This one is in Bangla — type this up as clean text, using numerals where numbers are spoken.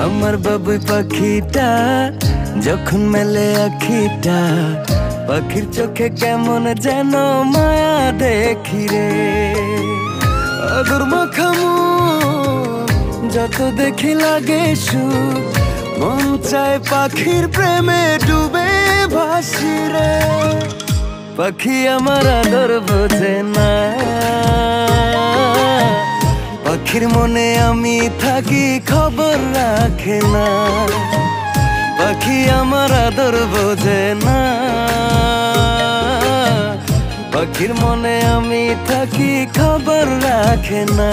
আমার বাবুই পাখিটা যখন মেলে আখিটা, পাখির চোখে কেমন যেন মায়া দেখি রে। আদর মাখামু যত দেখি লাগে সুখ, মন চায় পাখির প্রেমে ডুবে ভাসি রে। পাখি আমার আদর বোঝে না, পাখির মনে আমি থাকি খবর রাখে না। পাখি আমার আদর বোঝে না, পাখির মনে আমি থাকি খবর রাখে না।